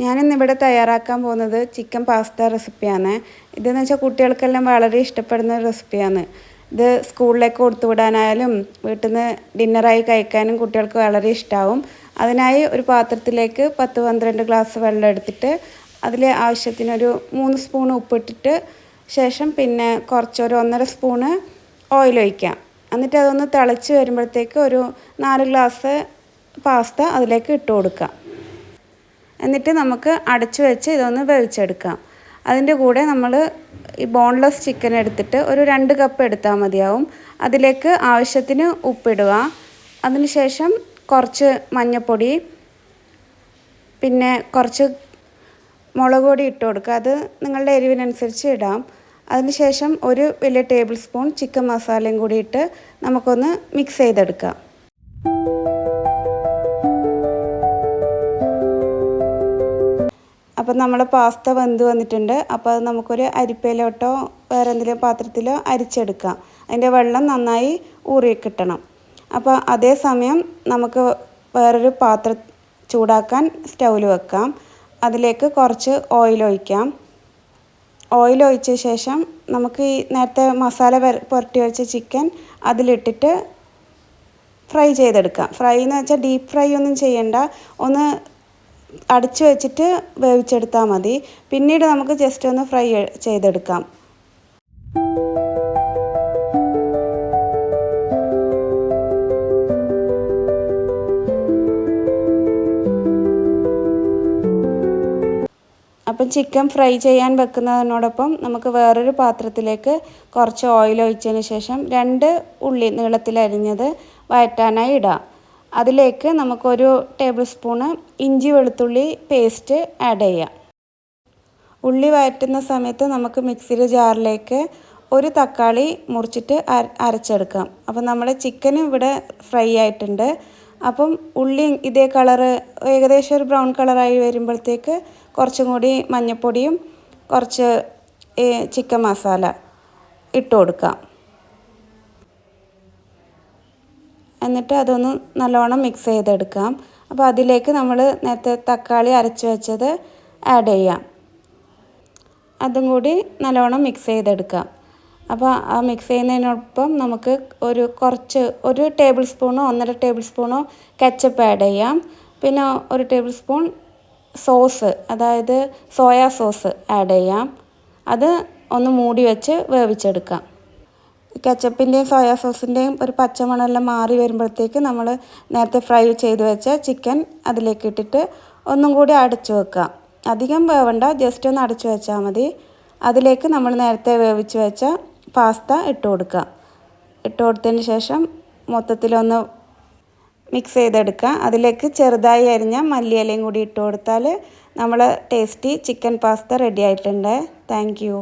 ഞാനിന്നിവിടെ തയ്യാറാക്കാൻ പോകുന്നത് ചിക്കൻ പാസ്ത റെസിപ്പിയാണ്. ഇതെന്ന് വെച്ചാൽ കുട്ടികൾക്കെല്ലാം വളരെ ഇഷ്ടപ്പെടുന്ന ഒരു റെസിപ്പിയാണ്. ഇത് സ്കൂളിലേക്ക് കൊടുത്തുവിടാനായാലും വീട്ടിൽ നിന്ന് ഡിന്നറായി കഴിക്കാനും കുട്ടികൾക്ക് വളരെ ഇഷ്ടമാവും. അതിനായി ഒരു പാത്രത്തിലേക്ക് 10-12 ഗ്ലാസ് വെള്ളം എടുത്തിട്ട് അതിൽ ആവശ്യത്തിനൊരു 3 സ്പൂൺ ഉപ്പിട്ടിട്ട് ശേഷം പിന്നെ ഒരു 1.5 സ്പൂണ് ഓയിൽ ഒഴിക്കാം. എന്നിട്ട് അതൊന്ന് തിളച്ച് വരുമ്പോഴത്തേക്ക് ഒരു 4 ഗ്ലാസ് പാസ്ത അതിലേക്ക് ഇട്ട് കൊടുക്കാം. എന്നിട്ട് നമുക്ക് അടച്ചു വെച്ച് ഇതൊന്ന് വേവിച്ചെടുക്കാം. അതിൻ്റെ കൂടെ നമ്മൾ ഈ ബോൺലെസ് ചിക്കൻ എടുത്തിട്ട് ഒരു 2 കപ്പ് എടുത്താൽ മതിയാവും. അതിലേക്ക് ആവശ്യത്തിന് ഉപ്പിടുക. അതിനുശേഷം കുറച്ച് മഞ്ഞൾപ്പൊടി, പിന്നെ കുറച്ച് മുളക് പൊടി ഇട്ട് കൊടുക്കുക. അത് നിങ്ങളുടെ എരിവിനനുസരിച്ച് ഇടാം. അതിനുശേഷം ഒരു വലിയ ടേബിൾ സ്പൂൺ ചിക്കൻ മസാലയും കൂടി ഇട്ട് നമുക്കൊന്ന് മിക്സ് ചെയ്തെടുക്കാം. അപ്പോൾ നമ്മൾ പാസ്ത വെന്ത് വന്നിട്ടുണ്ട്. അപ്പോൾ അത് നമുക്കൊരു അരിപ്പയിലോട്ടോ വേറെ എന്തെങ്കിലും പാത്രത്തിലോ അരിച്ചെടുക്കാം. അതിൻ്റെ വെള്ളം നന്നായി ഊറി കിട്ടണം. അപ്പോൾ അതേ സമയം നമുക്ക് വേറൊരു പാത്രം ചൂടാക്കാൻ സ്റ്റൗവിൽ വെക്കാം. അതിലേക്ക് കുറച്ച് ഓയിൽ ഒഴിക്കാം. ഓയിൽ ഒഴിച്ച ശേഷം നമുക്ക് ഈ നേരത്തെ മസാല പുരട്ടി വെച്ച ചിക്കൻ അതിലിട്ടിട്ട് ഫ്രൈ ചെയ്തെടുക്കാം. ഫ്രൈ എന്ന് വെച്ചാൽ ഡീപ്പ് ഫ്രൈ ഒന്നും ചെയ്യണ്ട, ഒന്ന് അടച്ചു വെച്ചിട്ട് വേവിച്ചെടുത്താൽ മതി. പിന്നീട് നമുക്ക് ജസ്റ്റ് ഒന്ന് ഫ്രൈ ചെയ്തെടുക്കാം. അപ്പം ചിക്കൻ ഫ്രൈ ചെയ്യാൻ വെക്കുന്നതിനോടൊപ്പം നമുക്ക് വേറൊരു പാത്രത്തിലേക്ക് കുറച്ച് ഓയിൽ ഒഴിച്ചതിന് ശേഷം 2 ഉള്ളി നീളത്തിലരിഞ്ഞത് വഴറ്റാനായി ഇടാം. അതിലേക്ക് നമുക്കൊരു ടേബിൾ സ്പൂണ് ഇഞ്ചി വെളുത്തുള്ളി പേസ്റ്റ് ആഡ് ചെയ്യാം. ഉള്ളി വഴറ്റുന്ന സമയത്ത് നമുക്ക് മിക്സിയുടെ ജാറിലേക്ക് ഒരു തക്കാളി മുറിച്ചിട്ട് അരച്ചെടുക്കാം. അപ്പം നമ്മുടെ ചിക്കൻ ഇവിടെ ഫ്രൈ ആയിട്ടുണ്ട്. അപ്പം ഉള്ളി ഇതേ കളറ് ഏകദേശം ഒരു ബ്രൗൺ കളറായി വരുമ്പോഴത്തേക്ക് കുറച്ചും കൂടി മഞ്ഞൾപ്പൊടിയും കുറച്ച് ചിക്കൻ മസാല ഇട്ട് കൊടുക്കാം. എന്നിട്ട് അതൊന്ന് നല്ലോണം മിക്സ് ചെയ്തെടുക്കാം. അപ്പോൾ അതിലേക്ക് നമ്മൾ നേരത്തെ തക്കാളി അരച്ച് വെച്ചത് ആഡ് ചെയ്യാം. അതും കൂടി നല്ലോണം മിക്സ് ചെയ്തെടുക്കാം. അപ്പോൾ ആ മിക്സ് ചെയ്യുന്നതിനൊപ്പം നമുക്ക് ഒരു ടേബിൾ സ്പൂണോ 1.5 ടേബിൾ സ്പൂണോ കെച്ചപ്പ് ആഡ് ചെയ്യാം. പിന്നെ ഒരു ടേബിൾ സ്പൂൺ സോസ്, അതായത് സോയാ സോസ് ആഡ് ചെയ്യാം. അത് ഒന്ന് മൂടി വെച്ച് വേവിച്ചെടുക്കാം. കെച്ചപ്പിൻ്റെയും സോയാ സോസിൻ്റെയും ഒരു പച്ചമണമെല്ലാം മാറി വരുമ്പോഴത്തേക്ക് നമ്മൾ നേരത്തെ ഫ്രൈ ചെയ്ത് വെച്ച ചിക്കൻ അതിലേക്ക് ഇട്ടിട്ട് ഒന്നും കൂടി അടച്ചു വെക്കാം. അധികം വേവണ്ട, ജസ്റ്റ് ഒന്ന് അടച്ചു വെച്ചാൽ മതി. അതിലേക്ക് നമ്മൾ നേരത്തെ വേവിച്ച് വെച്ച പാസ്ത ഇട്ട് കൊടുക്കുക. ഇട്ട് കൊടുത്തതിന് ശേഷം മൊത്തത്തിലൊന്ന് മിക്സ് ചെയ്തെടുക്കുക. അതിലേക്ക് ചെറുതായി അരിഞ്ഞ മല്ലിയിലയും കൂടി ഇട്ട് കൊടുത്താൽ നമ്മൾ ടേസ്റ്റി ചിക്കൻ പാസ്ത റെഡി ആയിട്ടുണ്ട്. Thank you.